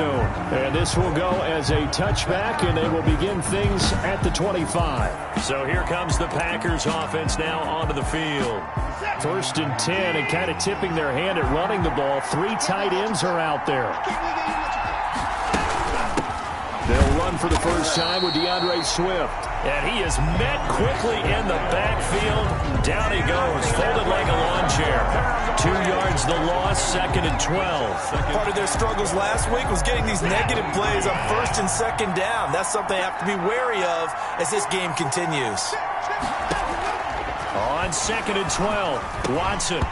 zone. And this will go as a touchback, and they will begin things at the 25. So here comes the Packers offense now onto the field. 1st and 10, and kind of tipping their hand at running the ball. 3 tight ends are out there. They'll run for the first time with DeAndre Swift. And he is met quickly in the backfield. Down he goes, folded like a lawn chair. 2 yards the loss, 2nd and 12. Part of their struggles last week was getting these negative plays on 1st and 2nd down. That's something they have to be wary of as this game continues. On 2nd and 12, Watson.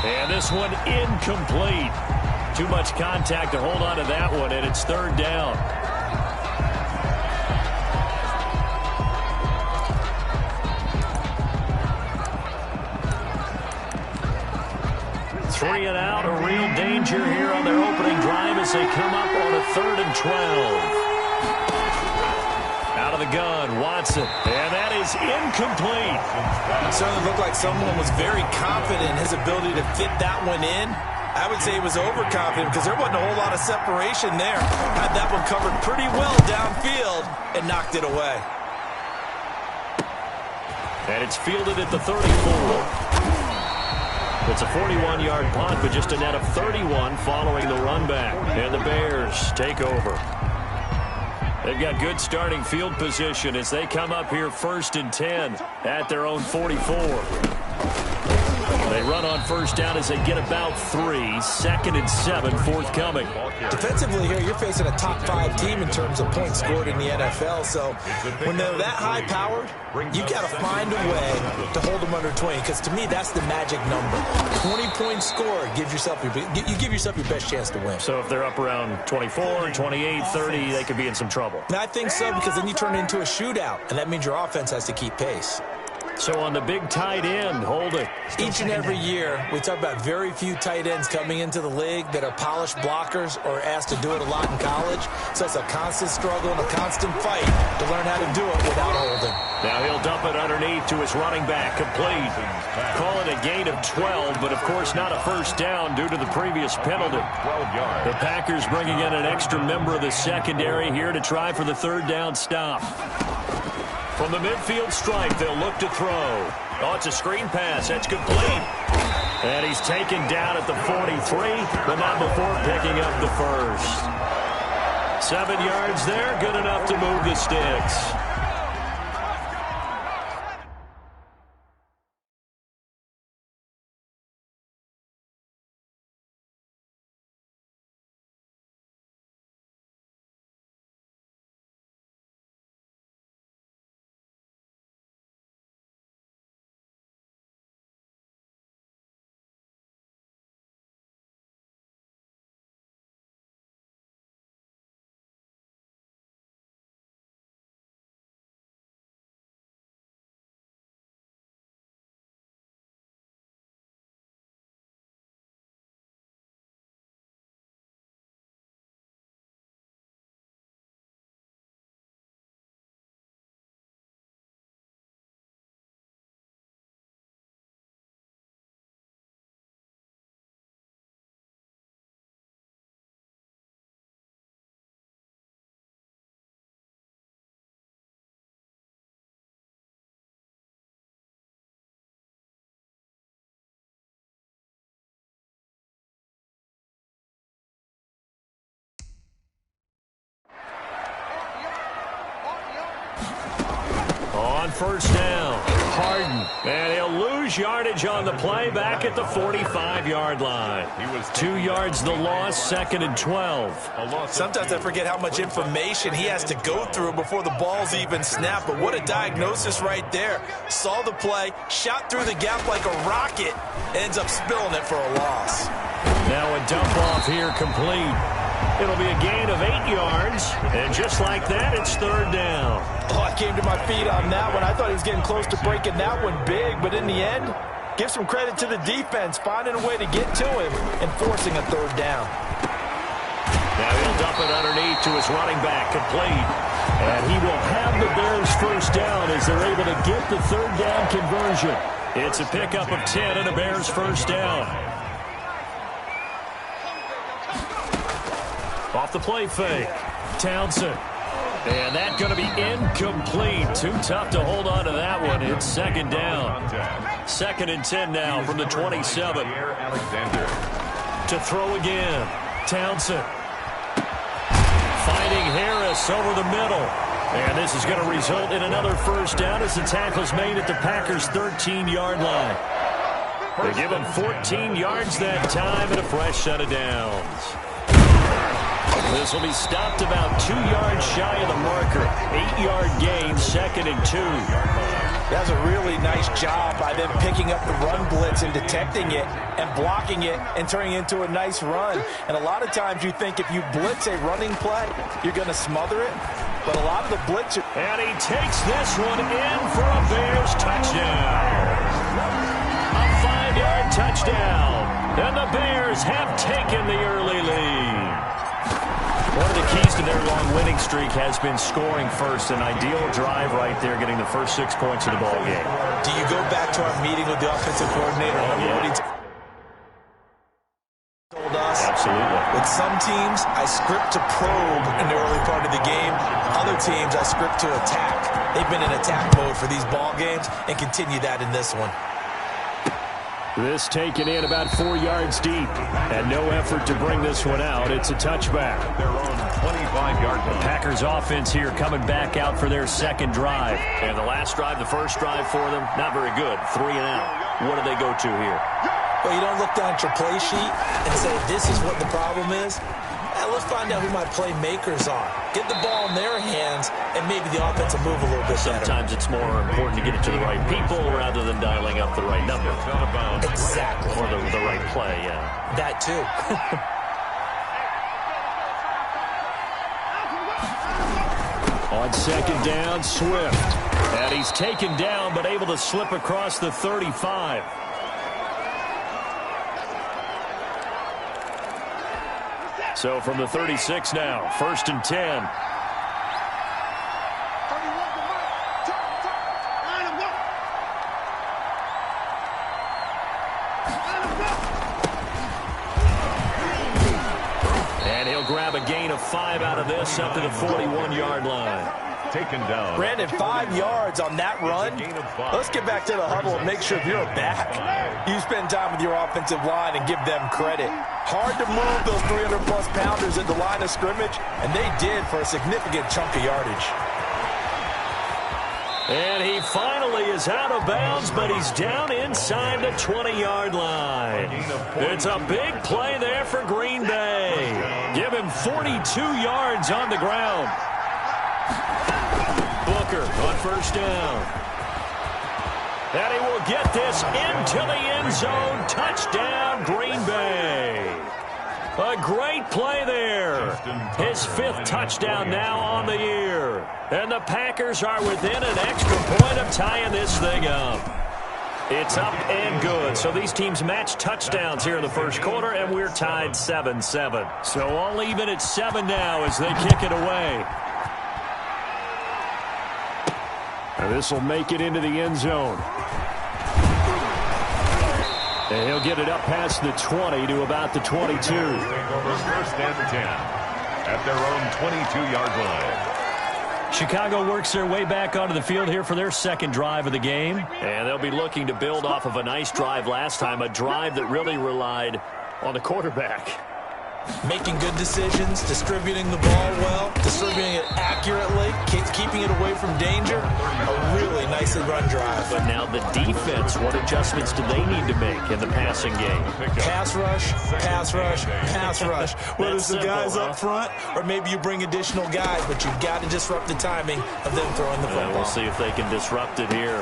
And this one incomplete. Too much contact to hold on to that one, and it's 3rd down. 3 and out, a real danger here on their opening drive as they come up on a 3rd and 12. Out of the gun, Watson, and that is incomplete. It certainly looked like someone was very confident in his ability to fit that one in. I would say he was overconfident because there wasn't a whole lot of separation there. Had that one covered pretty well downfield and knocked it away. And it's fielded at the 34. It's a 41-yard punt, but just a net of 31 following the run back. And the Bears take over. They've got good starting field position as they come up here 1st and 10 at their own 44. They run on 1st down as they get about 3. 2nd and 7 forthcoming. Defensively here, you're facing a top 5 team in terms of points scored in the NFL. So when they're that high-powered, you got to find a way to hold them under 20. Because to me, that's the magic number. 20 points scored gives yourself you give yourself your best chance to win. So if they're up around 24, 28, 30, they could be in some trouble. And I think so, because then you turn it into a shootout, and that means your offense has to keep pace. So on the big tight end, holding. Each and every year, we talk about very few tight ends coming into the league that are polished blockers or asked to do it a lot in college. So it's a constant struggle and a constant fight to learn how to do it without holding. Now he'll dump it underneath to his running back, complete. Call it a gain of 12, but of course not a 1st down due to the previous penalty. The Packers bringing in an extra member of the secondary here to try for the 3rd down stop. From the midfield stripe, they'll look to throw. Oh, it's a screen pass. That's complete. And he's taken down at the 43, but not before picking up the 1st. 7 yards there, good enough to move the sticks. On 1st down, Harden, and he'll lose yardage on the play back at the 45-yard line. 2 yards the loss, 2nd and 12. Sometimes I forget how much information he has to go through before the ball's even snapped, but what a diagnosis right there. Saw the play, shot through the gap like a rocket, ends up spilling it for a loss. Now a dump off here complete. It'll be a gain of 8 yards, and just like that, it's 3rd down. Oh, I came to my feet on that one. I thought he was getting close to breaking that one big, but in the end, give some credit to the defense, finding a way to get to him and forcing a 3rd down. Now he'll dump it underneath to his running back, complete. And he will have the Bears 1st down as they're able to get the 3rd down conversion. It's a pickup of 10 and a Bears 1st down. Off the the play fake. Townsend. And that's going to be incomplete. Too tough to hold on to that one. It's second down. 2nd and 10 now from the 27. To throw again. Townsend. Finding Harris over the middle. And this is going to result in another first down as the tackle is made at the Packers' 13-yard line. They give him 14 yards that time and a fresh set of downs. This will be stopped about 2 yards shy of the marker. 8-yard gain, 2nd and 2. That's a really nice job by them picking up the run blitz and detecting it and blocking it and turning it into a nice run. And a lot of times you think if you blitz a running play, you're going to smother it. But a lot of the blitz... And he takes this one in for a Bears touchdown. A 5-yard touchdown. And the Bears have taken the early lead. One of the keys to their long winning streak has been scoring first. An ideal drive right there, getting the first 6 points of the ball game. Do you go back to our meeting with the offensive coordinator? What he told us? Absolutely. With some teams, I script to probe in the early part of the game. Other teams, I script to attack. They've been in attack mode for these ball games and continue that in this one. This taken in about 4 yards deep. And no effort to bring this one out. It's a touchback. Their own 25-yard line. Packers offense here coming back out for their second drive. And the last drive, the first drive for them, not very good. 3 and out. What do they go to here? Well, you don't look down at your play sheet and say, this is what the problem is. Let's find out who my playmakers are. Get the ball in their hands, and maybe the offense will move a little bit better. Sometimes it's more important to get it to the right people rather than dialing up the right number. Exactly. Or the right play, yeah. That too. On second down, Swift. And he's taken down, but able to slip across the 35. So from the 36 now, 1st and 10. And he'll grab a gain of 5 out of this up to the 41-yard line. Taken down. Brandon, 5 yards on that run. Let's get back to the huddle and make sure you're back. You spend time with your offensive line and give them credit. Hard to move those 300-plus pounders at the line of scrimmage, and they did for a significant chunk of yardage. And he finally is out of bounds, but he's down inside the 20-yard line. It's a big play there for Green Bay. Give him 42 yards on the ground. Booker on first down. And he will get this into the end zone. Touchdown, Green Bay. A great play there. His 5th touchdown now on the year. And the Packers are within an extra point of tying this thing up. It's up and good. So these teams match touchdowns here in the first quarter, and we're tied 7-7. So all even at 7 now as they kick it away. And this will make it into the end zone. And he'll get it up past the 20 to about the 22. 1st and 10 at their own 22-yard line. Chicago works their way back onto the field here for their second drive of the game. And they'll be looking to build off of a nice drive last time, a drive that really relied on the quarterback. Making good decisions, distributing the ball well, distributing it accurately, keeping it away from danger. A really nicely run drive. But now the defense, what adjustments do they need to make in the passing game? Pass rush, pass rush, pass rush. Whether it's the guys simple, up front or maybe you bring additional guys, but you've got to disrupt the timing of them throwing the football. We'll see if they can disrupt it here.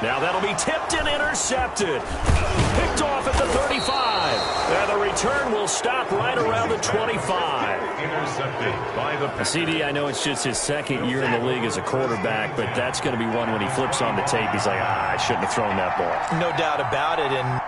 Now that'll be tipped and intercepted. Picked off at the 35. And the return will stop right around the 25. Intercepted by the CD, I know it's just his second year in the league as a quarterback, but that's going to be one when he flips on the tape. He's like, I shouldn't have thrown that ball. No doubt about it. And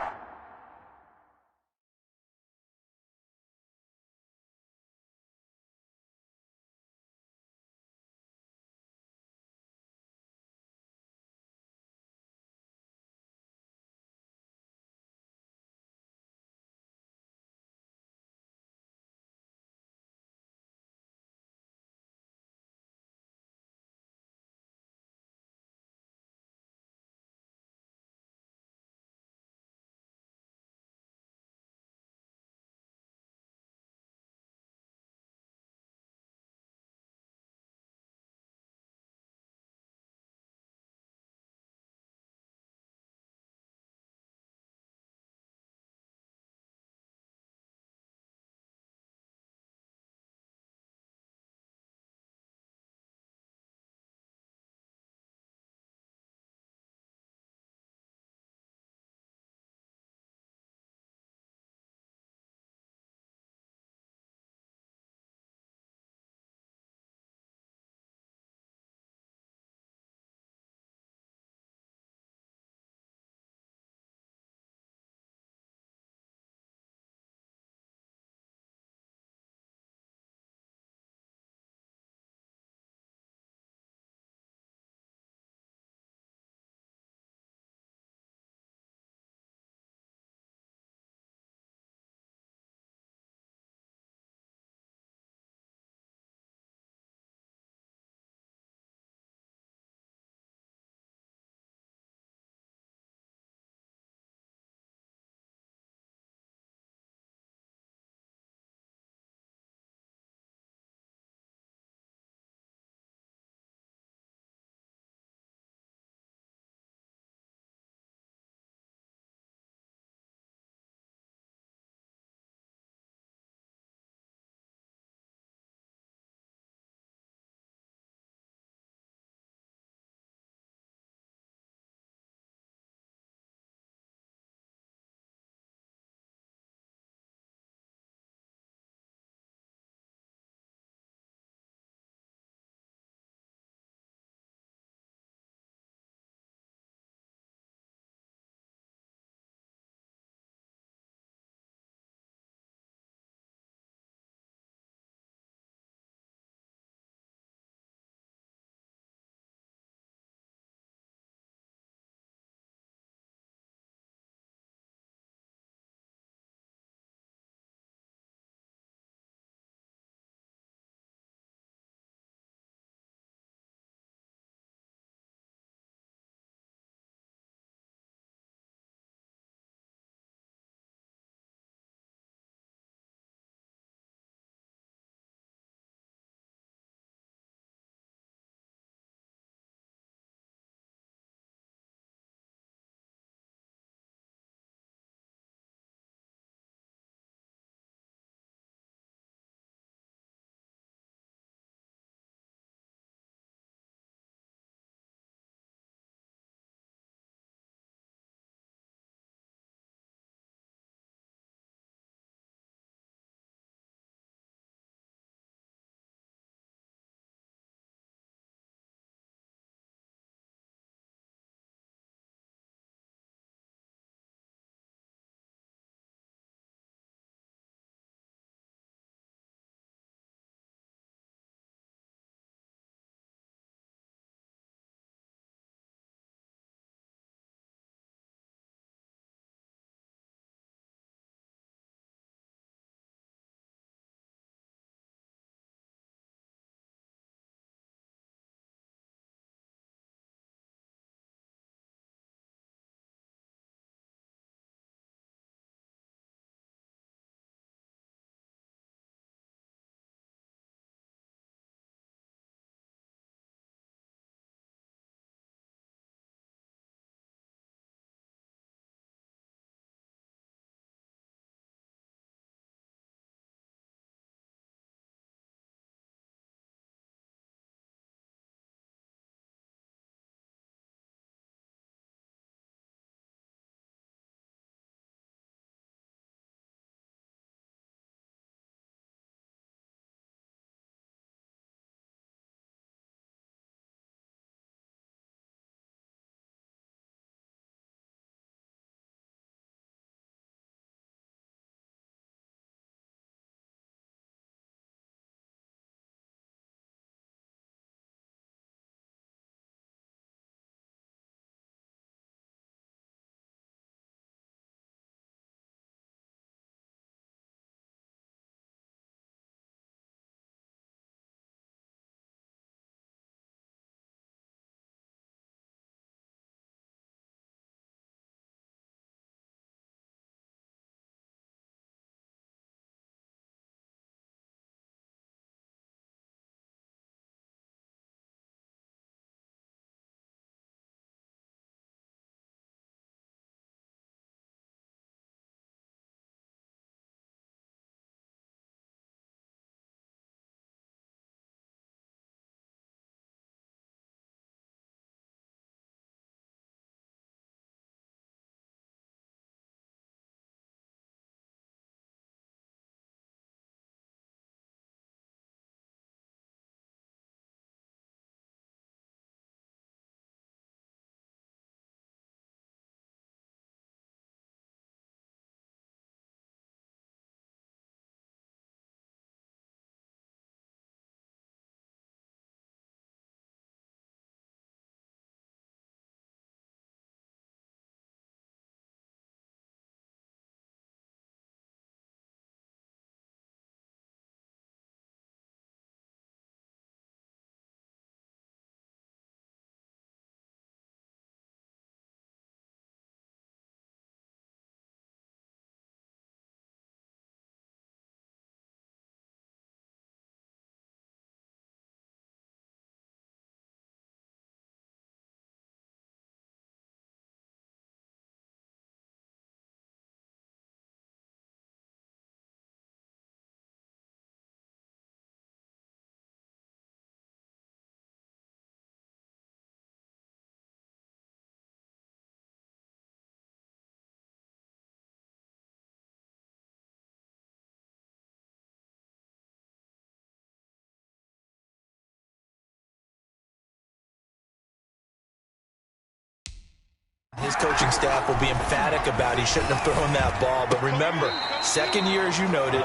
his coaching staff will be emphatic about he shouldn't have thrown that ball. But remember, second year, as you noted,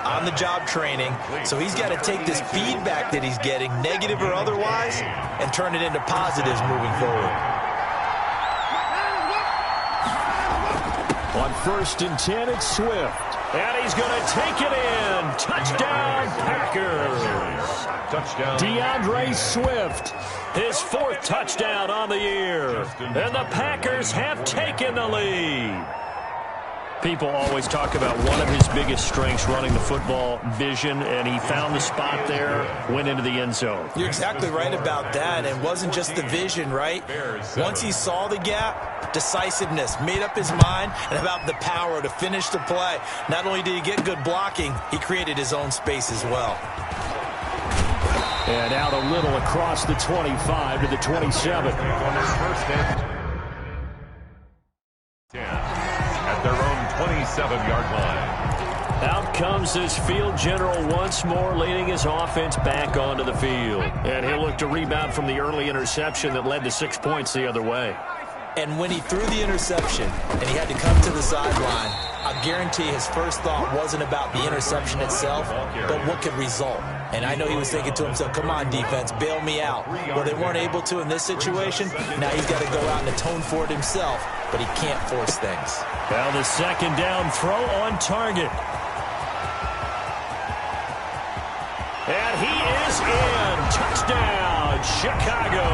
on-the-job training. So he's got to take this feedback that he's getting, negative or otherwise, and turn it into positives moving forward. On 1st and 10, it's Swift. And he's going to take it in. Touchdown, Packers. Touchdown. DeAndre Swift, his 4th touchdown on the year. And the Packers have taken the lead. People always talk about one of his biggest strengths, running the football, vision, and he found the spot there, went into the end zone. You're exactly right about that. And it wasn't just the vision, right? Once he saw the gap, decisiveness, made up his mind, and about the power to finish the play. Not only did he get good blocking, he created his own space as well. And out a little across the 25 to the 27. At their own 27-yard line. Out comes this field general once more, leading his offense back onto the field. And he'll look to rebound from the early interception that led to 6 points the other way. And when he threw the interception and he had to come to the sideline, I guarantee his first thought wasn't about the interception itself, but what could result. And I know he was thinking to himself, come on, defense, bail me out. Well, they weren't able to in this situation. Now he's got to go out and atone for it himself, but he can't force things. Now the second down throw on target. And he is in. Touchdown, Chicago.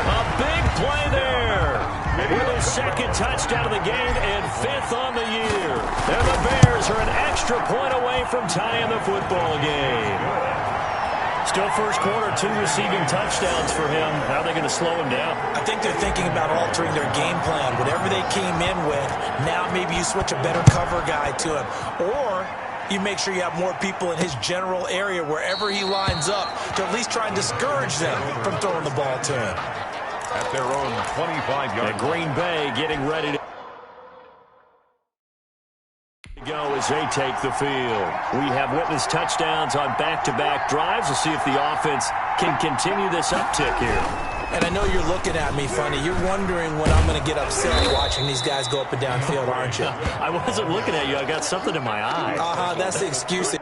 A big play there with his 2nd touchdown of the game and 5th on the year. And the Bears are an extra point away from tying the football game. Still first quarter, 2 receiving touchdowns for him. How are they going to slow him down? I think they're thinking about altering their game plan. Whatever they came in with, now maybe you switch a better cover guy to him. Or you make sure you have more people in his general area wherever he lines up to at least try and discourage them from throwing the ball to him. At their own 25-yard line. Green Bay getting ready to go as they take the field. We have witnessed touchdowns on back-to-back drives. We'll see if the offense can continue this uptick here. And I know you're looking at me funny. You're wondering when I'm going to get upset watching these guys go up and down field, aren't you? I wasn't looking at you. I got something in my eye. That's the excuse.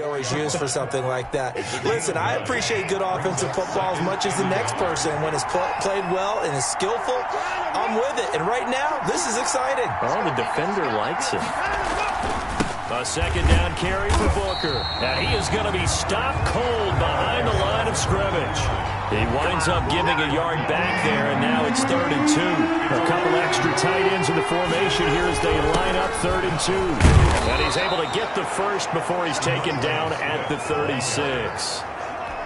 Always used for something like that. Listen, I appreciate good offensive football as much as the next person. When it's played well and is skillful, I'm with it. And right now, this is exciting. Oh, the defender likes it. A second down carry for Booker. Now he is going to be stopped cold behind the line of scrimmage. He winds up giving a yard back there, and now it's 3rd and 2. A couple extra tight ends in the formation here as they line up 3rd and 2. And he's able to get the first before he's taken down at the 36.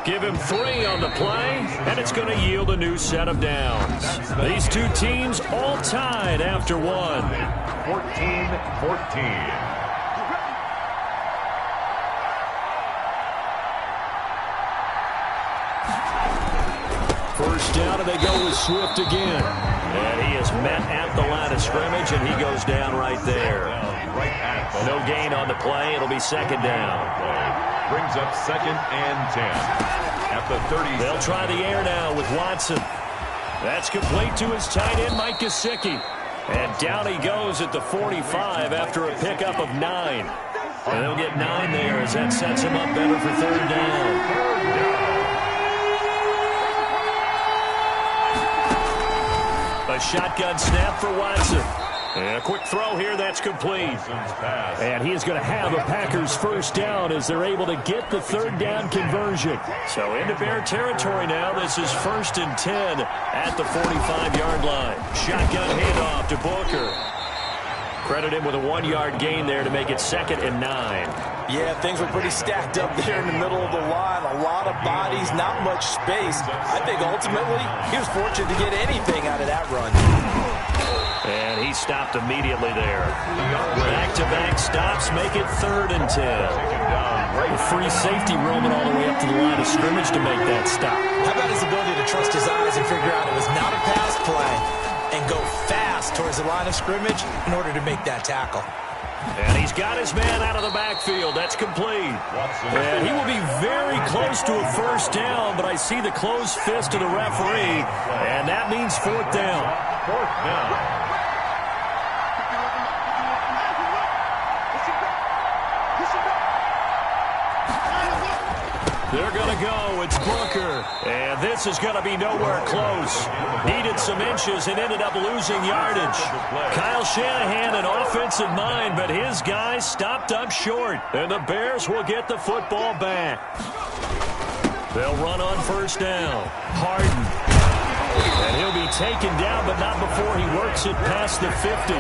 Give him 3 on the play, and it's going to yield a new set of downs. These two teams all tied after 1. 14-14. First down, and they go with Swift again. And he is met at the line of scrimmage, and he goes down right there. No gain on the play. It'll be 2nd down. Brings up 2nd and 10. At the 30. They'll try the air now with Watson. That's complete to his tight end, Mike Gesicki. And down he goes at the 45 after a pickup of 9. And they'll get 9 there as that sets him up better for 3rd down. A shotgun snap for Watson. And a quick throw here, that's complete. And he is going to have a Packers first down as they're able to get the 3rd down conversion. So into Bear territory now. This is 1st and 10 at the 45-yard line. Shotgun handoff to Booker. Credit him with a 1-yard gain there to make it 2nd and 9. Yeah, things were pretty stacked up there in the middle of the line. A lot of bodies, not much space. I think ultimately he was fortunate to get anything out of that run. And he stopped immediately there. Back-to-back stops make it 3rd and 10. A free safety roaming all the way up to the line of scrimmage to make that stop. How about his ability to trust his eyes and figure out it was not a pass play and go fast towards the line of scrimmage in order to make that tackle. And he's got his man out of the backfield. That's complete. And he will be very close to a first down, but I see the closed fist of the referee, and that means fourth down. Fourth down. They're going to go. It's Booker. And this is going to be nowhere close. Needed some inches and ended up losing yardage. Kyle Shanahan, an offensive mind, but his guys stopped up short. And the Bears will get the football back. They'll run on first down. Harden. And he'll be taken down, but not before he works it past the 50.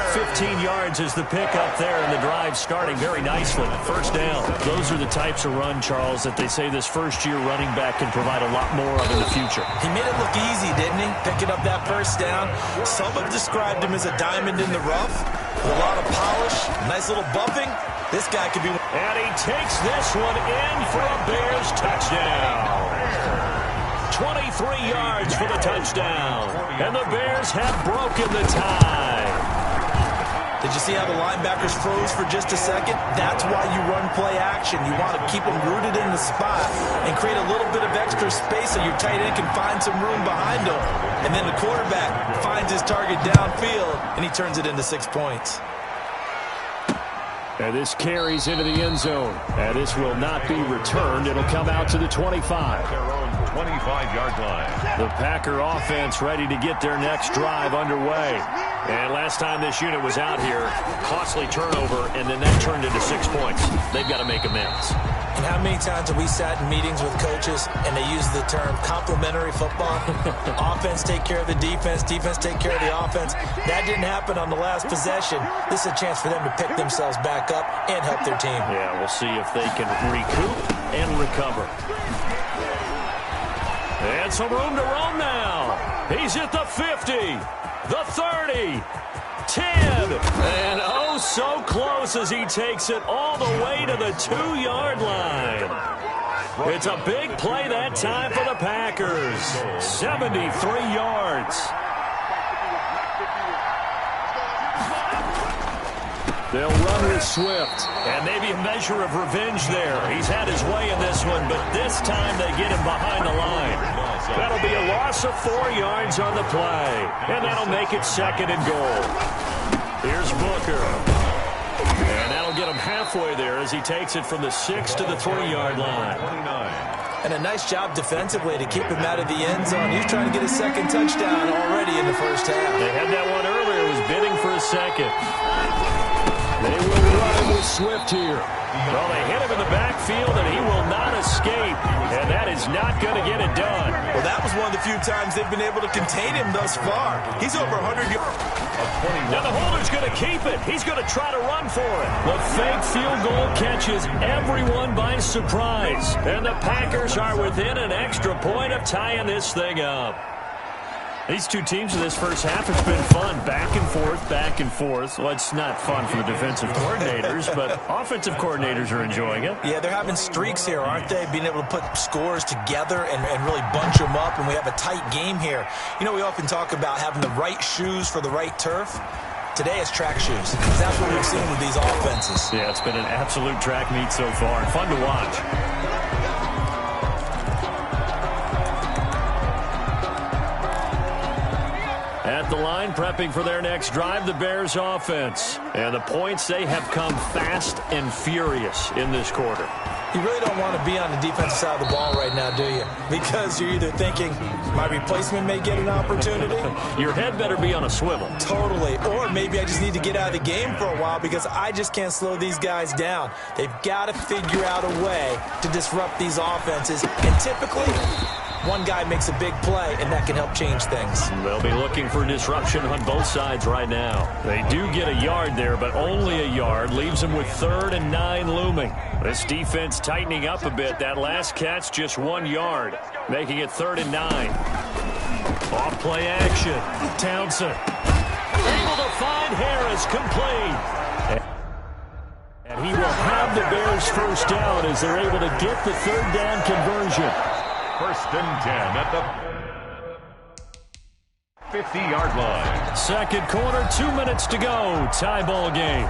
15 yards is the pickup there, and the drive starting very nicely. First down. Those are the types of run, Charles, that they say this first-year running back can provide a lot more of in the future. He made it look easy, didn't he? Picking up that first down. Some have described him as a diamond in the rough. With a lot of polish, nice little bumping. This guy could be... And he takes this one in for a Bears touchdown. 23 yards for the touchdown. And the Bears have broken the tie. Did you see how the linebackers froze for just a second? That's why you run play action. You want to keep them rooted in the spot and create a little bit of extra space so your tight end can find some room behind him. And then the quarterback finds his target downfield, and he turns it into 6 points. And this carries into the end zone. And this will not be returned. It'll come out to the 25. Their own 25-yard line. The Packer offense ready to get their next drive underway. And last time this unit was out here, costly turnover, and then that turned into 6 points. They've got to make amends. And how many times have we sat in meetings with coaches and they use the term complementary football? Offense take care of the defense, defense take care of the offense. That didn't happen on the last possession. This is a chance for them to pick themselves back up and help their team. Yeah, we'll see if they can recoup and recover. And some room to roam now. He's at the 50, the 30, 10, and oh so close as he takes it all the way to the 2-yard line. It's a big play that time for the Packers. 73 yards. They'll run with Swift, and maybe a measure of revenge there. He's had his way in this one, but this time they get him behind the line. That'll be a loss of 4 yards on the play, and that'll make it 2nd and goal. Here's Booker, and that'll get him halfway there as he takes it from the 6 to the 3-yard line. 29. And a nice job defensively to keep him out of the end zone. He's trying to get his second touchdown already in the first half. They had that one earlier. It was bidding for a second. They will run with Swift here. Well, they hit him in the backfield, and he will not escape. And that is not going to get it done. Well, that was one of the few times they've been able to contain him thus far. He's over 100 yards. Now the holder's going to keep it. He's going to try to run for it. The fake field goal catches everyone by surprise. And the Packers are within an extra point of tying this thing up. These two teams in this first half, it's been fun. Back and forth, back and forth. Well, it's not fun for the defensive coordinators, but offensive coordinators are enjoying it. Yeah, they're having streaks here, aren't they? Being able to put scores together and really bunch them up, and we have a tight game here. You know, we often talk about having the right shoes for the right turf. Today it's track shoes. That's what we've seen with these offenses. Yeah, it's been an absolute track meet so far, and fun to watch. At the line, prepping for their next drive, the Bears offense. And the points, they have come fast and furious in this quarter. You really don't want to be on the defensive side of the ball right now, do you? Because you're either thinking, my replacement may get an opportunity. Your head better be on a swivel. Totally. Or maybe I just need to get out of the game for a while because I just can't slow these guys down. They've got to figure out a way to disrupt these offenses. And typically, one guy makes a big play, and that can help change things. They'll be looking for disruption on both sides right now. They do get a yard there, but only a yard. Leaves them with 3rd and 9 looming. This defense tightening up a bit. That last catch, just 1 yard, making it 3rd and 9. Off play action. Townsend able to find Harris, complete. And he will have the Bears first down as they're able to get the 3rd down conversion. 1st and 10 at the 50-yard line. Second quarter, 2 minutes to go. Tie ball game.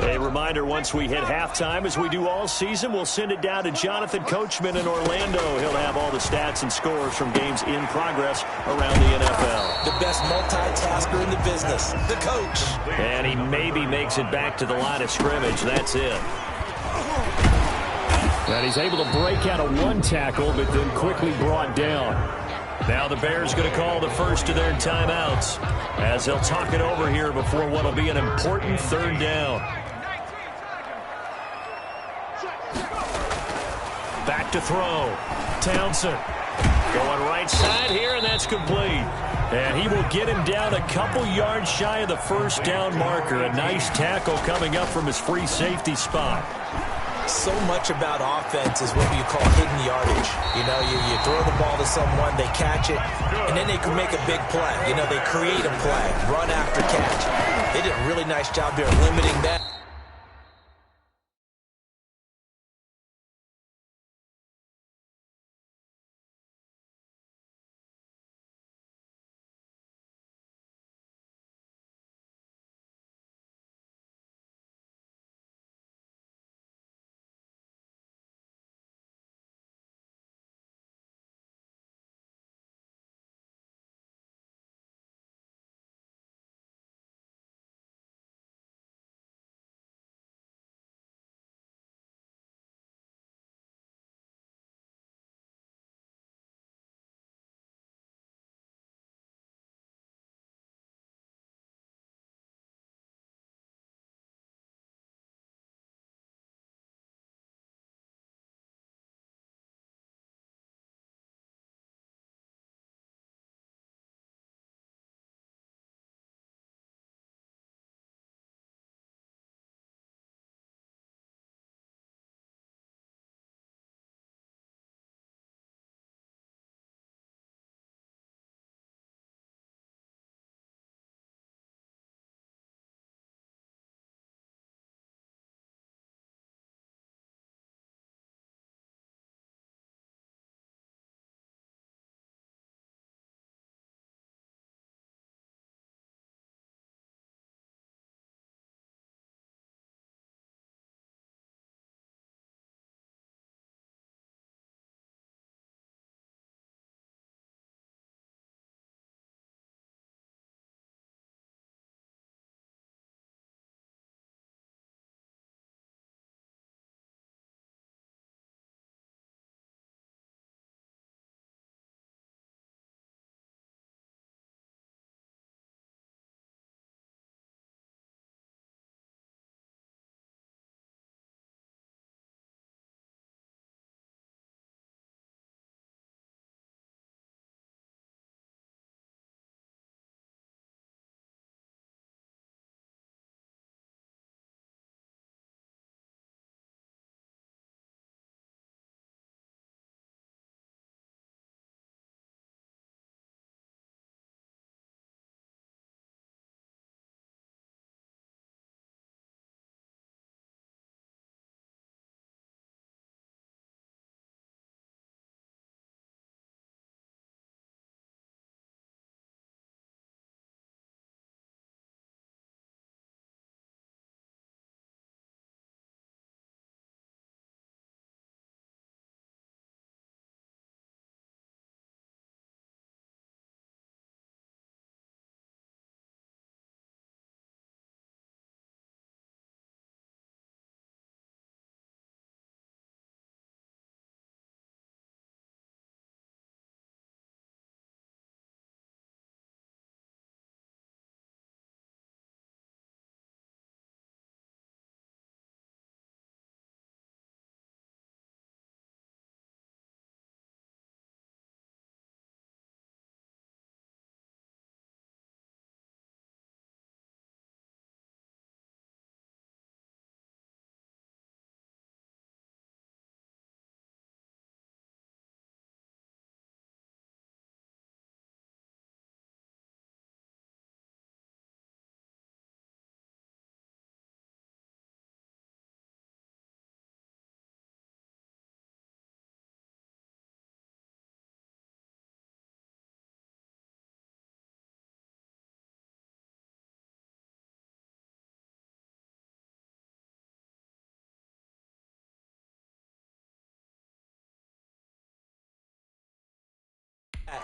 A reminder, once we hit halftime, as we do all season, we'll send it down to Jonathan Coachman in Orlando. He'll have all the stats and scores from games in progress around the NFL. The best multitasker in the business, the coach. And he maybe makes it back to the line of scrimmage. That's it. And he's able to break out of one tackle, but then quickly brought down. Now the Bears going to call the first of their timeouts as they'll talk it over here before what will be an important third down. Back to throw. Townsend going right side here, and that's complete. And he will get him down a couple yards shy of the first down marker. A nice tackle coming up from his free safety spot. So much about offense is what you call hidden yardage. You know, you throw the ball to someone, they catch it, and then they can make a big play. You know, they create a play, run after catch. They did a really nice job there limiting that.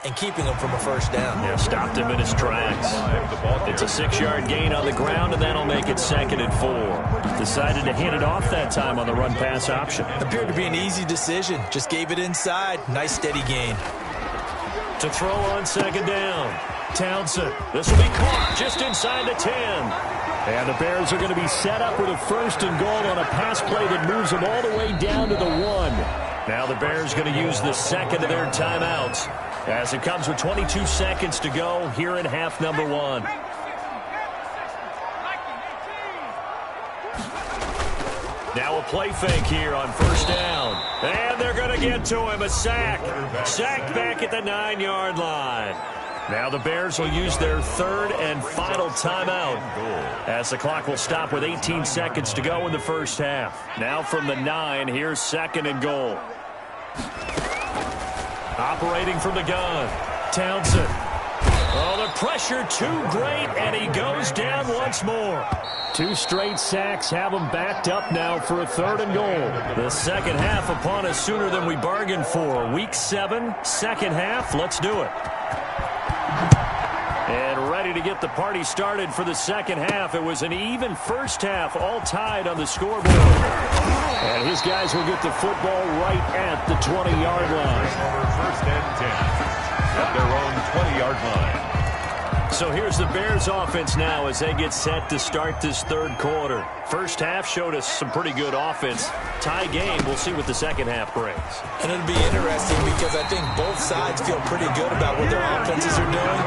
and keeping him from a first down. Yeah, stopped him in his tracks. It's a 6-yard gain on the ground, and that'll make it 2nd and 4. Decided to hand it off that time on the run-pass option. Appeared to be an easy decision. Just gave it inside. Nice, steady gain. To throw on 2nd down. Townsend. This will be caught just inside the 10. And the Bears are going to be set up with a 1st and goal on a pass play that moves them all the way down to the 1. Now the Bears going to use the 2nd of their timeouts as it comes with 22 seconds to go here in half number 1. Now a play fake here on 1st down. And they're going to get to him. A sack. Sacked back at the 9-yard line. Now the Bears will use their 3rd and final timeout as the clock will stop with 18 seconds to go in the first half. Now from the 9, here's 2nd and goal. Operating from the gun, Townsend. Oh, the pressure too great, and he goes down once more. 2 straight sacks have him backed up now for a 3rd and goal. The second half upon us sooner than we bargained for. Week 7, second half. Let's do it. And ready to get the party started for the second half. It was an even first half, all tied on the scoreboard. And his guys will get the football right at the 20-yard line. 1st and 10 at their own 20-yard line. So here's the Bears offense now as they get set to start this 3rd quarter. First half showed us some pretty good offense. Tie game. We'll see what the second half brings. And it'll be interesting because I think both sides feel pretty good about what their offenses are doing.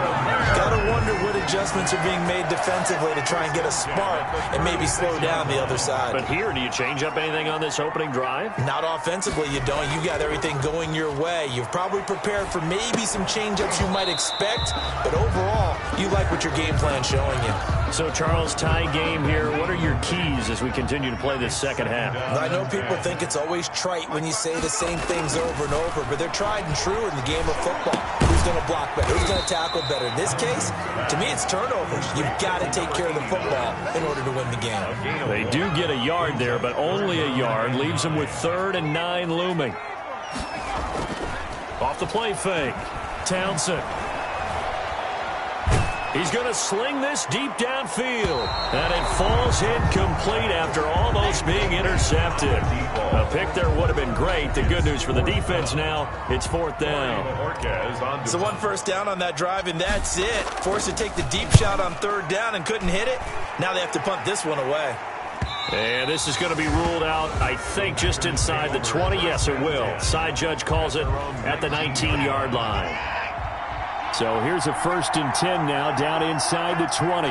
Got to wonder what adjustments are being made defensively to try and get a spark and maybe slow down the other side. But here, do you change up anything on this opening drive? Not offensively, you don't. You got everything going your way. You've probably prepared for maybe some change-ups you might expect, but overall, you like what your game plan's showing you. So, Charles, tie game here. What are your keys as we continue to play this second half? I know people think it's always trite when you say the same things over and over, but they're tried and true in the game of football. Who's going to block better? Who's going to tackle better? In this case, to me, it's turnovers. You've got to take care of the football in order to win the game. They do get a yard there, but only a yard. Leaves them with 3rd and 9 looming. Off the play fake. Townsend. He's going to sling this deep downfield. And it falls incomplete after almost being intercepted. A pick there would have been great. The good news for the defense now, it's 4th down. So 1 first down on that drive, and that's it. Forced to take the deep shot on 3rd down and couldn't hit it. Now they have to punt this one away. And this is going to be ruled out, I think, just inside the 20. Yes, it will. Side judge calls it at the 19-yard line. So here's a 1st and 10 now, down inside the 20.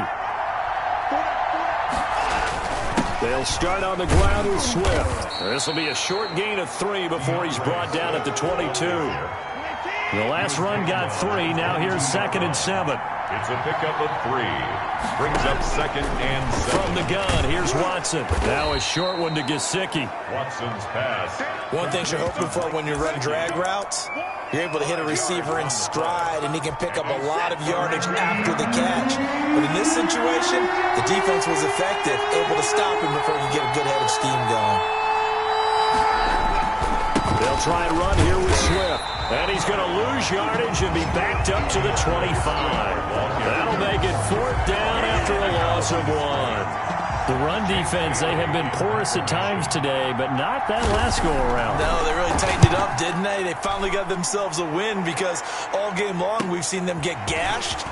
They'll start on the ground with Swift. This will be a short gain of 3 before he's brought down at the 22. The last run got 3. Now here's 2nd and 7. It's a pickup of 3. Brings up 2nd and 7. From the gun, here's Watson. Now a short one to Gesicki. Watson's pass. One thing you're hoping for when you run drag routes, you're able to hit a receiver in stride, and he can pick up a lot of yardage after the catch. But in this situation, the defense was effective, able to stop him before he could get a good head of steam going. They'll try and run here with Swift. And he's going to lose yardage and be backed up to the 25. That'll make it 4th down after a loss of 1. The run defense, they have been porous at times today, but not that last go-around. No, they really tightened it up, didn't they? They finally got themselves a win because all game long we've seen them get gashed.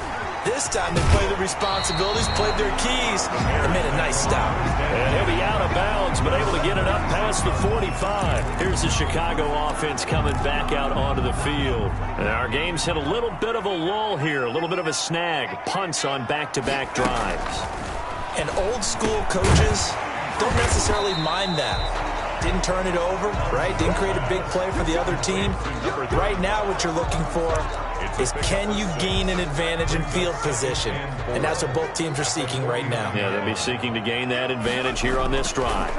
This time they played their responsibilities, played their keys, and made a nice stop. And he'll be out of bounds, but able to get it up past the 45. Here's the Chicago offense coming back out onto the field. And our game's hit a little bit of a lull here, a little bit of a snag. Punts on back-to-back drives. And old-school coaches don't necessarily mind that. Didn't turn it over, right? Didn't create a big play for the other team. Right now what you're looking for is can you gain an advantage in field position? And that's what both teams are seeking right now. Yeah, they'll be seeking to gain that advantage here on this drive.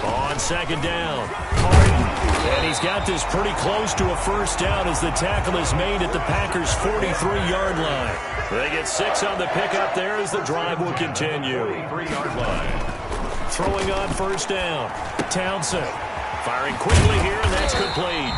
On 2nd down, Harden. And he's got this pretty close to a 1st down as the tackle is made at the Packers' 43-yard line. They get 6 on the pickup there as the drive will continue. 3-yard line. Throwing on 1st down, Townsend. Firing quickly here, and that's complete.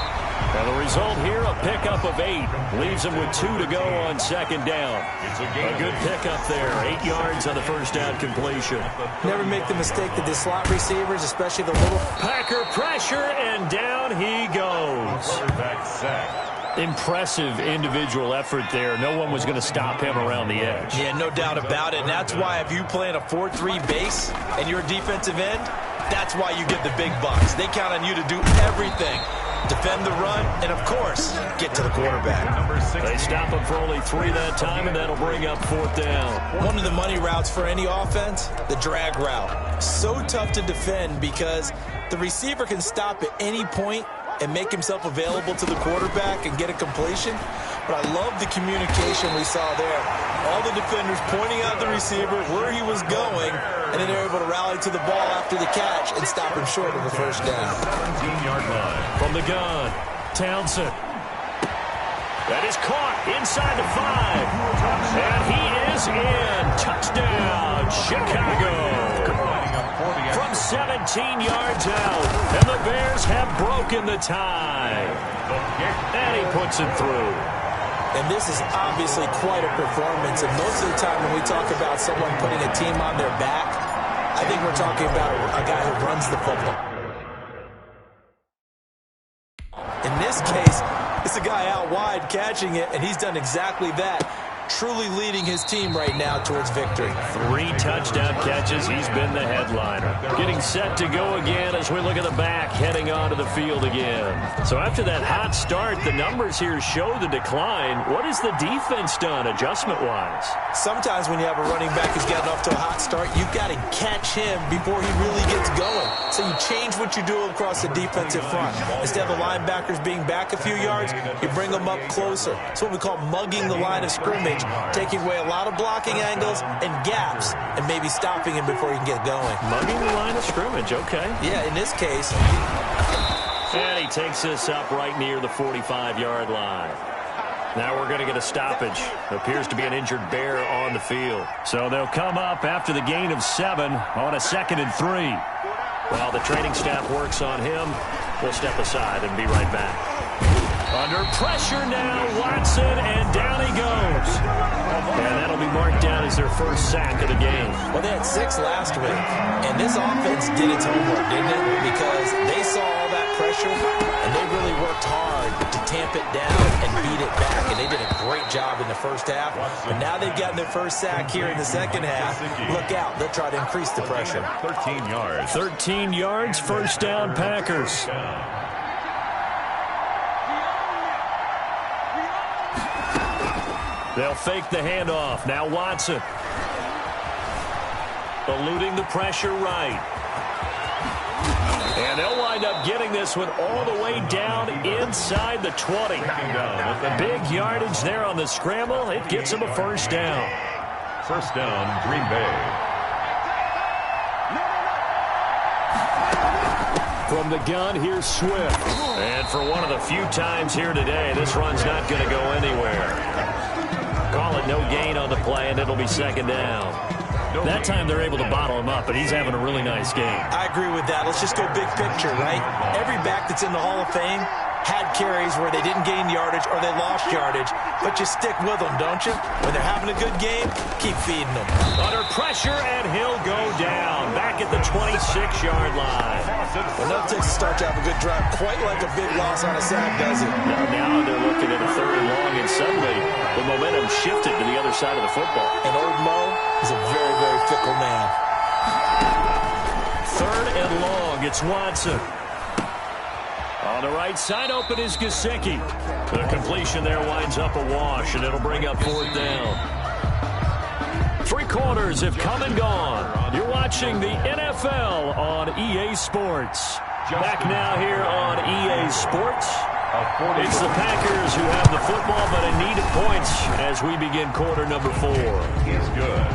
And the result here, a pickup of 8. Leaves him with 2 to go on second down. A good pickup there. 8 yards on the first down completion. Never make the mistake that the slot receivers, especially the little... Packer pressure, and down he goes. Quarterback sack. Impressive individual effort there. No one was going to stop him around the edge. Yeah, no doubt about it. And that's why if you play in a 4-3 base and you're a defensive end, that's why you get the big bucks. They count on you to do everything. Defend the run, and, of course, get to the quarterback. They stop him for only 3 that time, and that'll bring up 4th down. One of the money routes for any offense, the drag route. So tough to defend because the receiver can stop at any point and make himself available to the quarterback and get a completion. But I love the communication we saw there. All the defenders pointing out the receiver where he was going, and then they're able to rally to the ball after the catch and stop him short of the first down. 17-yard line. From the gun, Townsend. That is caught inside the 5. And he is in. Touchdown, Chicago. From 17 yards out. And the Bears have broken the tie. And he puts it through. And this is obviously quite a performance. And most of the time when we talk about someone putting a team on their back, I think we're talking about a guy who runs the football. In this case, it's a guy out wide catching it, and he's done exactly that. Truly leading his team right now towards victory. 3 touchdown catches. He's been the headliner. Getting set to go again as we look at the back, heading onto the field again. So after that hot start, the numbers here show the decline. What has the defense done adjustment-wise? Sometimes when you have a running back who's gotten off to a hot start, you've got to catch him before he really gets going. So you change what you do across the defensive front. Instead of the linebackers being back a few yards, you bring them up closer. It's what we call mugging the line of scrimmage. Taking away a lot of blocking angles and gaps and maybe stopping him before he can get going. Mugging the line of scrimmage, okay. Yeah, in this case. And he takes this up right near the 45-yard line. Now we're going to get a stoppage. Appears to be an injured Bear on the field. So they'll come up after the gain of 7 on a 2nd and 3. While the training staff works on him, we'll step aside and be right back. Under pressure now, Watson, and down he goes. And that'll be marked down as their first sack of the game. Well, they had 6 last week, and this offense did its homework, didn't it? Because they saw all that pressure, and they really worked hard to tamp it down and beat it back. And they did a great job in the first half. But now they've gotten their first sack here in the second half. Look out. They'll try to increase the pressure. 13 yards. 13 yards, first down, Packers. They'll fake the handoff. Now Watson. Eluding the pressure right. And they'll wind up getting this one all the way down inside the 20. Big yardage there on the scramble. It gets them a first down. First down, Green Bay. From the gun, here's Swift. And for one of the few times here today, this run's not going to go anywhere. Call it no gain on the play, and it'll be second down. That time they're able to bottle him up, but he's having a really nice game. I agree with that. Let's just go big picture, right? Every back that's in the Hall of Fame had carries where they didn't gain yardage or they lost yardage, but you stick with them, don't you? When they're having a good game, keep feeding them. Under pressure, and he'll go down back at the 26-yard line. Well, no takes to start to have a good drive, quite like a big loss on a sack, does it? Now they're looking at a 3rd and long, and suddenly the momentum shifted to the other side of the football. And old Mo is a very, very fickle man. 3rd and long, it's Watson. On the right side, open is Gesicki. The completion there winds up a wash, and it'll bring up 4th down. 3 quarters have come and gone. You're watching the NFL on EA Sports. Back now here on EA Sports. It's the Packers who have the football, but in need of points as we begin quarter number 4. He's good.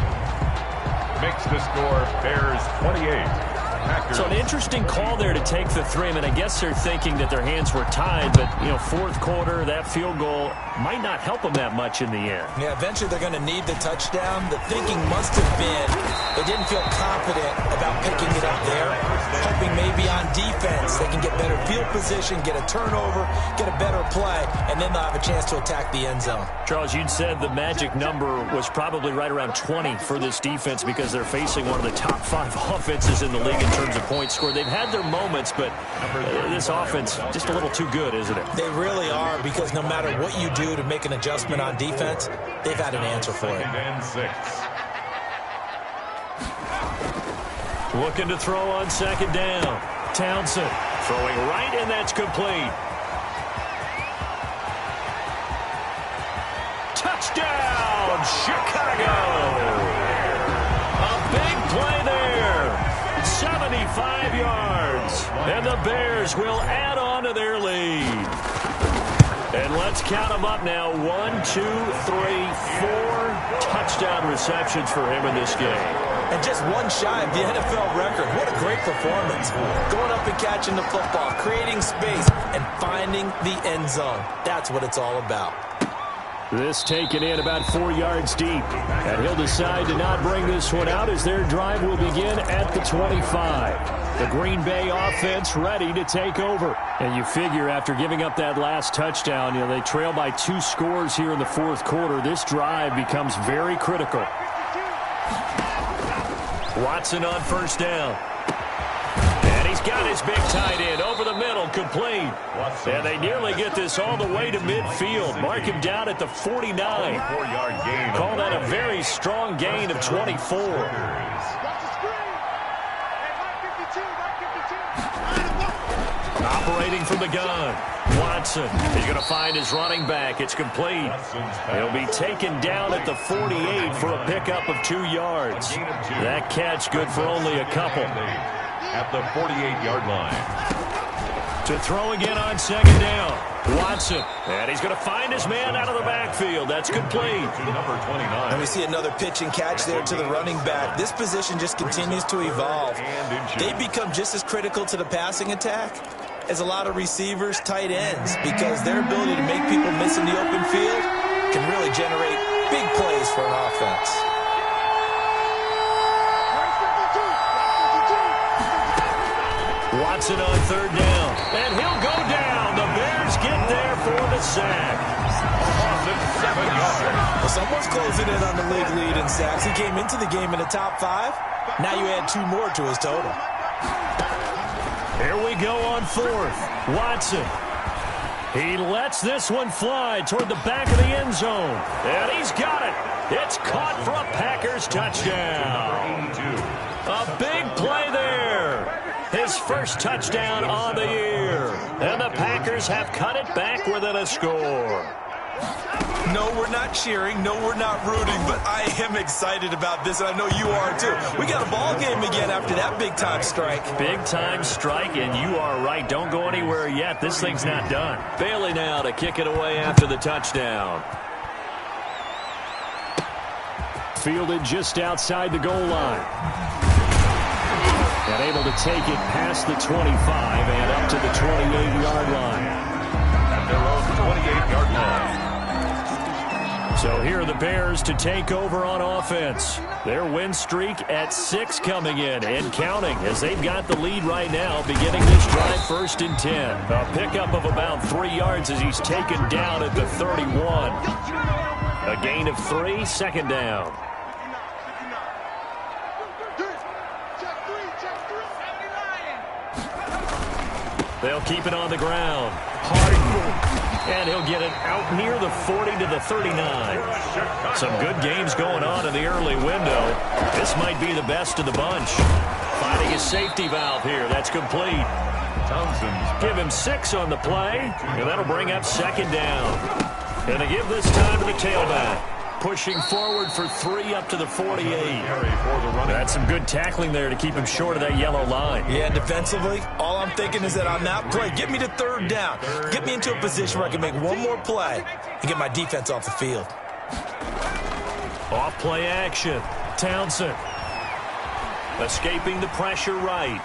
Makes the score Bears 28, So an interesting call there to take the 3. I mean, I guess they're thinking that their hands were tied, but, you know, fourth quarter, that field goal might not help them that much in the end. Yeah, eventually they're going to need the touchdown. The thinking must have been they didn't feel confident about picking it up there, hoping maybe on defense they can get better field position, get a turnover, get a better play, and then they'll have a chance to attack the end zone. Charles, you'd said the magic number was probably right around 20 for this defense because they're facing one of the top 5 offenses in the league in terms of points scored. They've had their moments, but this offense just a little too good, isn't it? They really are, because no matter what you do to make an adjustment on defense, they've had an answer for it. And 6. Looking to throw on second down. Townsend throwing right, and that's complete. Touchdown, Chicago! A big play there. 75 yards. And the Bears will add on to their lead. And let's count them up now. 1, 2, 3, 4 touchdown receptions for him in this game. And just one shy of the NFL record. What a great performance. Going up and catching the football, creating space, and finding the end zone. That's what it's all about. This taken in about 4 yards deep. And he'll decide to not bring this one out as their drive will begin at the 25. The Green Bay offense ready to take over. And you figure after giving up that last touchdown, you know, they trail by 2 scores here in the fourth quarter. This drive becomes very critical. Watson on first down. And he's got his big tight end over the middle, complete. And they nearly get this all the way to midfield. Mark him down at the 49. Call that a very strong gain of 24. Operating from the gun. Watson. He's going to find his running back. It's complete. He'll be taken down at the 48 for a pickup of 2 yards. That catch good for only a couple. At the 48-yard line. To throw again on second down. Watson. And he's going to find his man out of the backfield. That's complete. Number 29. And we see another pitch and catch there to the running back. This position just continues to evolve. They become just as critical to the passing attack as a lot of receivers, tight ends, because their ability to make people miss in the open field can really generate big plays for an offense. Watson on third down, and he'll go down. The Bears get there for the sack. 7 yards. Well, someone's closing in on the league lead in sacks. He came into the game in the top 5. Now you add 2 more to his total. Here we go on fourth. Watson. He lets this one fly toward the back of the end zone. And he's got it. It's caught for a Packers touchdown. A big play there. His first touchdown on the year. And the Packers have cut it back within a score. No, we're not cheering. No, we're not rooting. But I am excited about this, and I know you are too. We got a ball game again after that big-time strike. Big-time strike, and you are right. Don't go anywhere yet. This thing's not done. Bailey now to kick it away after the touchdown. Fielded just outside the goal line. And able to take it past the 25 and up to the 28-yard line. At their own 28-yard line. So here are the Bears to take over on offense. Their win streak at 6 coming in and counting as they've got the lead right now, beginning this drive 1st and 10. A pickup of about 3 yards as he's taken down at the 31. A gain of 3, second down. They'll keep it on the ground. Harden. And he'll get it out near the 40 to the 39. Some good games going on in the early window. This might be the best of the bunch. Finding his safety valve here. That's complete. Give him 6 on the play. And that'll bring up second down. And they give this time to the tailback. Pushing forward for 3 up to the 48. That's some good tackling there to keep him short of that yellow line. Yeah, defensively, all I'm thinking is that on that play, get me to third down. Get me into a position where I can make one more play and get my defense off the field. Off play action. Townsend. Escaping the pressure right.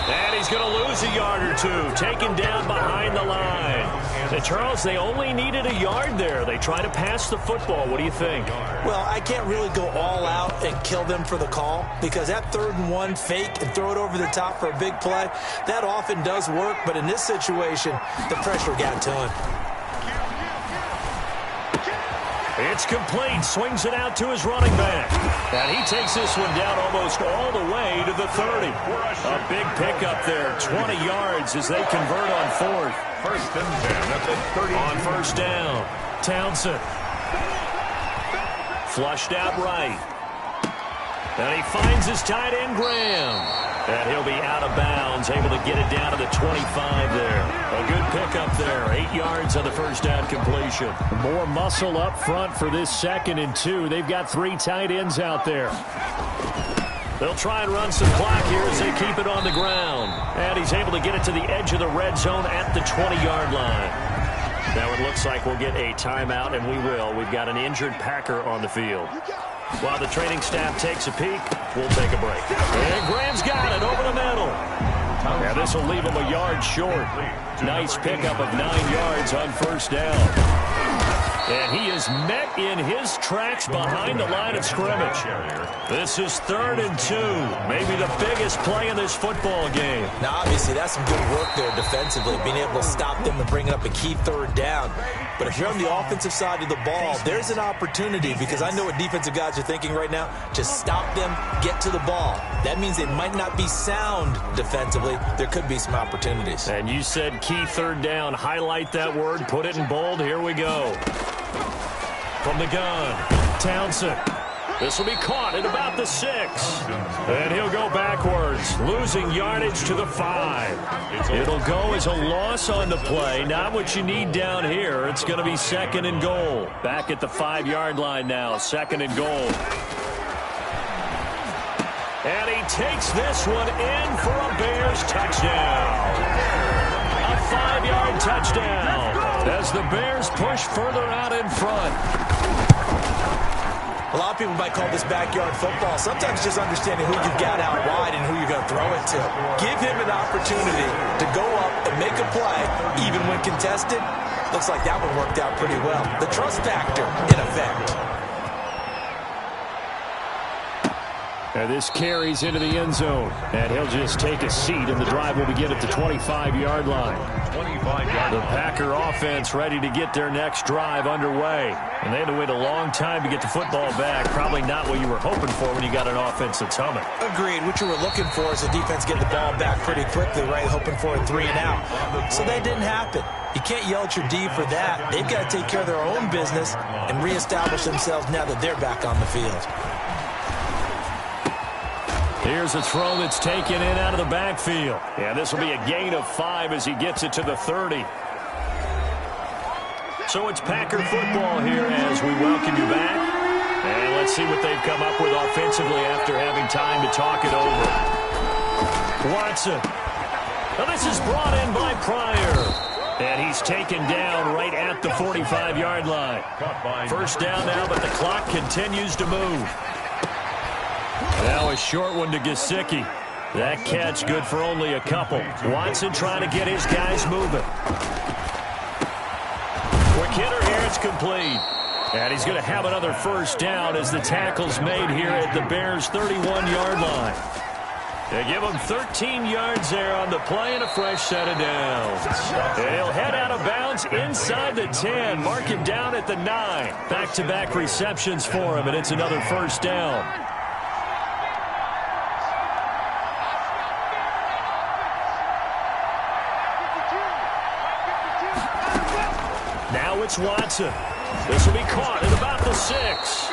And he's going to lose a yard or two. Taken down behind the line. And Charles, they only needed a yard there. They try to pass the football. What do you think? Well, I can't really go all out and kill them for the call because that 3rd and 1 fake and throw it over the top for a big play, that often does work. But in this situation, the pressure got to him. It's complete. Swings it out to his running back. And he takes this one down almost all the way to the 30. A big pickup there. 20 yards as they convert on 4th. 1st and 10 at the 30. On 1st down, Townsend. Flushed out right. And he finds his tight end, Graham. And he'll be out of bounds, able to get it down to the 25 there. A good pickup there. 8 yards on the 1st down completion. More muscle up front for this 2nd and 2. They've got 3 tight ends out there. They'll try and run some clock here as they keep it on the ground. And he's able to get it to the edge of the red zone at the 20-yard line. Now it looks like we'll get a timeout, and we will. We've got an injured Packer on the field. While the training staff takes a peek, we'll take a break. And Graham's got it over the middle. Now this will leave him a yard short. Nice pickup of 9 yards on 1st down. And he is met in his tracks behind the line of scrimmage. This is 3rd and 2. Maybe the biggest play in this football game. Now, obviously, that's some good work there defensively, being able to stop them and bring up a key 3rd down. But if you're on the offensive side of the ball, there's an opportunity because I know what defensive guys are thinking right now. Just stop them, get to the ball. That means they might not be sound defensively. There could be some opportunities. And you said key 3rd down. Highlight that word. Put it in bold. Here we go. From the gun, Townsend. This will be caught at about the 6. And he'll go backwards, losing yardage to the 5. It'll go as a loss on the play. Not what you need down here. It's going to be 2nd and goal. Back at the 5-yard line now, 2nd and goal. And he takes this one in for a Bears touchdown. A 5-yard touchdown as the Bears push further out in front. A lot of people might call this backyard football. Sometimes just understanding who you've got out wide and who you're going to throw it to. Give him an opportunity to go up and make a play, even when contested. Looks like that one worked out pretty well. The trust factor in effect. And this carries into the end zone. And he'll just take a seat, and the drive will begin at the 25-yard line. 25-yard. The Packer offense ready to get their next drive underway. And they had to wait a long time to get the football back. Probably not what you were hoping for when you got an offense that's humming. Agreed. What you were looking for is the defense getting the ball back pretty quickly, right? Hoping for a 3 and out. So that didn't happen. You can't yell at your D for that. They've got to take care of their own business and reestablish themselves now that they're back on the field. Here's a throw that's taken in out of the backfield. Yeah, this will be a gain of 5 as he gets it to the 30. So it's Packer football here as we welcome you back. And let's see what they've come up with offensively after having time to talk it over. Watson. Now this is brought in by Pryor. And he's taken down right at the 45-yard line. 1st down now, but the clock continues to move. Now a short one to Gesicki. That catch good for only a couple. Watson trying to get his guys moving. Quick hitter here, it's complete. And he's going to have another 1st down as the tackle's made here at the Bears' 31-yard line. They give him 13 yards there on the play and a fresh set of downs. And he'll head out of bounds inside the 10. Mark him down at the 9. Back-to-back receptions for him, and it's another 1st down. Now it's Watson. This will be caught at about the 6.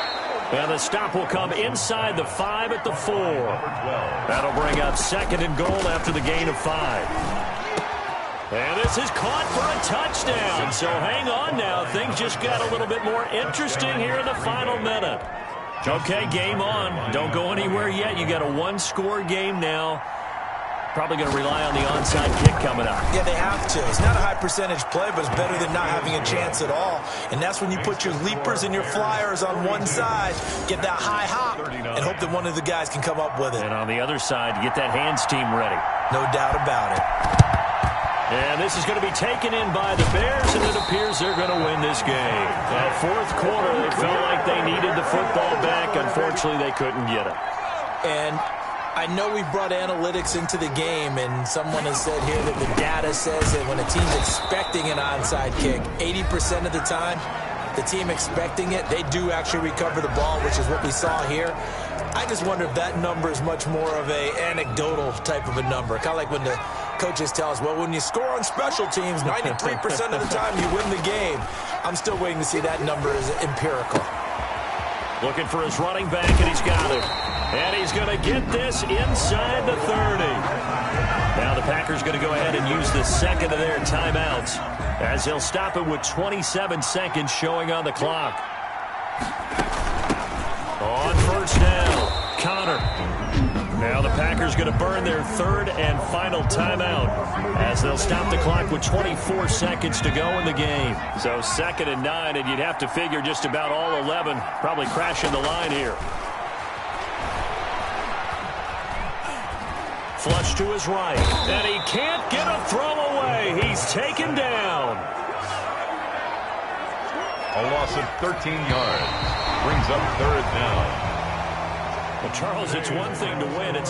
And the stop will come inside the 5 at the 4. That'll bring up 2nd and goal after the gain of 5. And this is caught for a touchdown. So hang on now. Things just got a little bit more interesting here in the final minute. Okay, game on. Don't go anywhere yet. You got a 1-score game now. Probably going to rely on the onside kick coming up. Yeah, they have to. It's not a high percentage play, but it's better than not having a chance at all. And that's when you put your leapers and your flyers on one side, get that high hop, and hope that one of the guys can come up with it. And on the other side, get that hands team ready. No doubt about it. And this is going to be taken in by the Bears, and it appears they're going to win this game. That fourth quarter, they felt like they needed the football back. Unfortunately, they couldn't get it. And I know we brought analytics into the game, and someone has said here that the data says that when a team's expecting an onside kick, 80% of the time, the team expecting it, they do actually recover the ball, which is what we saw here. I just wonder if that number is much more of a anecdotal type of a number. Kind of like when the coaches tell us, well, when you score on special teams, 93% of the time you win the game. I'm still waiting to see that number is empirical. Looking for his running back, and he's got it. And he's going to get this inside the 30. Now the Packers going to go ahead and use the second of their timeouts as they'll stop it with 27 seconds showing on the clock. On first down, Connor. Now the Packers going to burn their third and final timeout as they'll stop the clock with 24 seconds to go in the game. So 2nd and 9, and you'd have to figure just about all 11 probably crashing the line here. Flush to his right, and he can't get a throw away. He's taken down. A loss of 13 yards brings up 3rd down. Well, Charles, it's one thing to win. It's